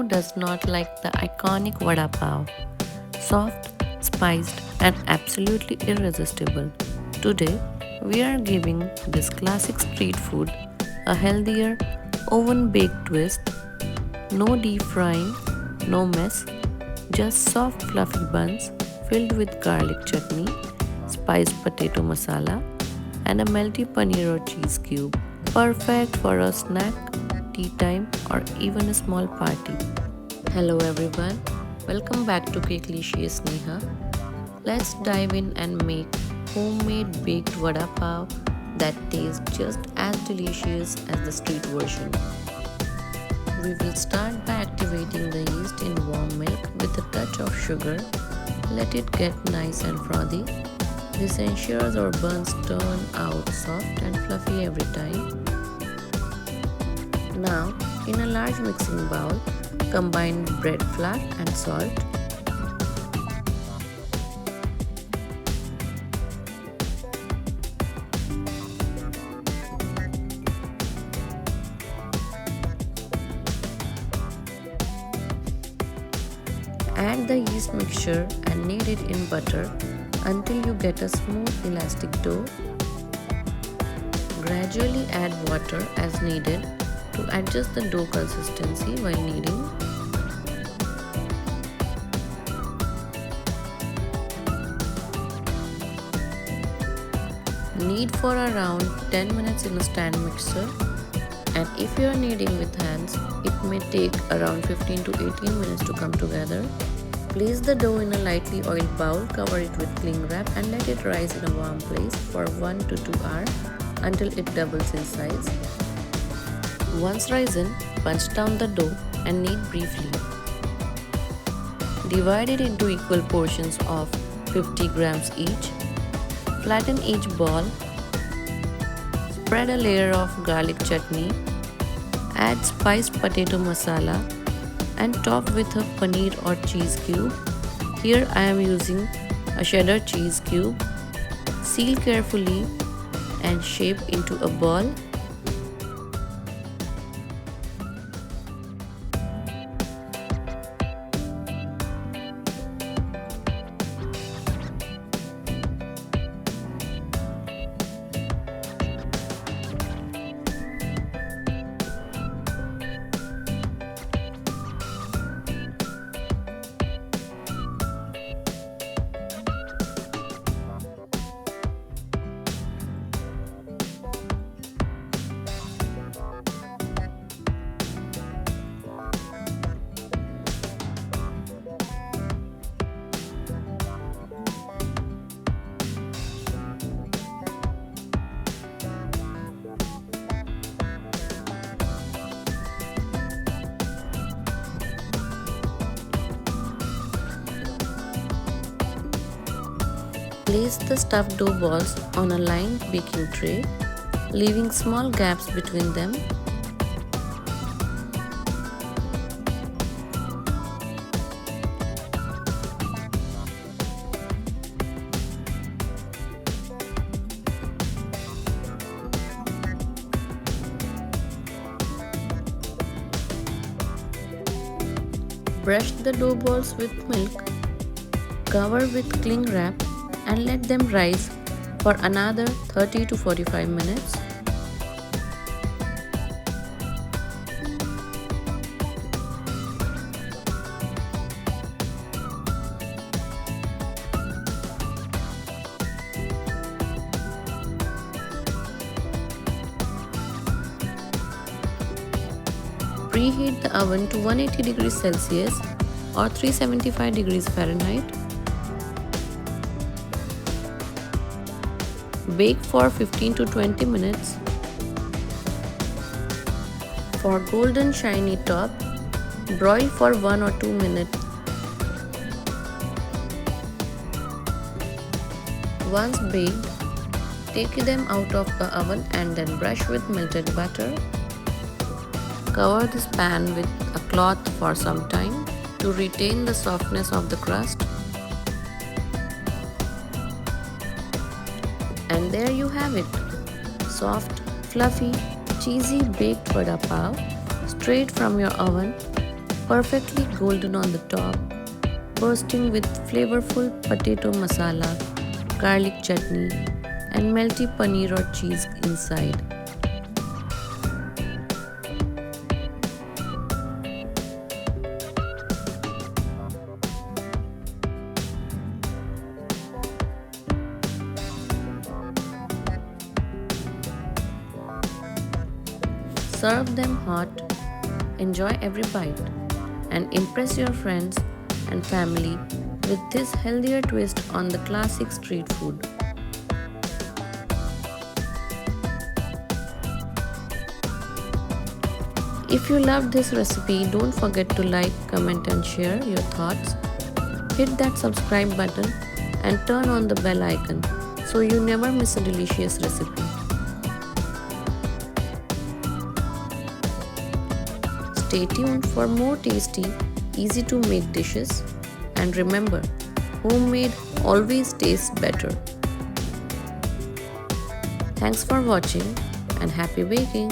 does not like the iconic Vada Pav? Soft, spiced, and absolutely irresistible. Today, we are giving this classic street food a healthier, oven baked twist. No deep frying, no mess, just soft, fluffy buns filled with garlic chutney, spiced potato masala, and a melty paneer or cheese cube. Perfect for a snack, tea time, or even a small party. Hello everyone, welcome back to Cakilicious Neha. Let's dive in and make homemade baked vada pav that tastes just as delicious as the street version. We will start by activating the yeast in warm milk with a touch of sugar. Let it get nice and frothy. This ensures our buns turn out soft and fluffy every time. Now, in a large mixing bowl, combine bread flour and salt. Add the yeast mixture and knead it in butter until you get a smooth elastic dough. Gradually add water as needed to adjust the dough consistency while kneading. Knead for around 10 minutes in a stand mixer, and if you are kneading with hands, it may take around 15 to 18 minutes to come together. Place the dough in a lightly oiled bowl, cover it with cling wrap and let it rise in a warm place for 1 to 2 hours until it doubles in size. Once risen, punch down the dough and knead briefly. Divide it into equal portions of 50 grams each. Flatten each ball. Spread a layer of garlic chutney. Add spiced potato masala and top with a paneer or cheese cube. Here I am using a cheddar cheese cube. Seal carefully and shape into a ball. Place the stuffed dough balls on a lined baking tray, leaving small gaps between them. Brush the dough balls with milk, cover with cling wrap and let them rise for another 30 to 45 minutes. Preheat the oven to 180 degrees Celsius or 375 degrees Fahrenheit. Bake for 15 to 20 minutes. For golden shiny top, broil for 1 or 2 minutes. Once baked, take them out of the oven and then brush with melted butter. Cover this pan with a cloth for some time to retain the softness of the crust. And there you have it, soft, fluffy, cheesy baked vada pav straight from your oven. perfectly golden on the top, bursting with flavorful potato masala, garlic chutney, and melty paneer or cheese inside. Serve them hot, enjoy every bite, and impress your friends and family with this healthier twist on the classic street food. If you loved this recipe, don't forget to like, comment, and share your thoughts. Hit that subscribe button and turn on the bell icon so you never miss a delicious recipe. Stay tuned for more tasty, easy to make dishes, and remember, homemade always tastes better. Thanks for watching and happy baking!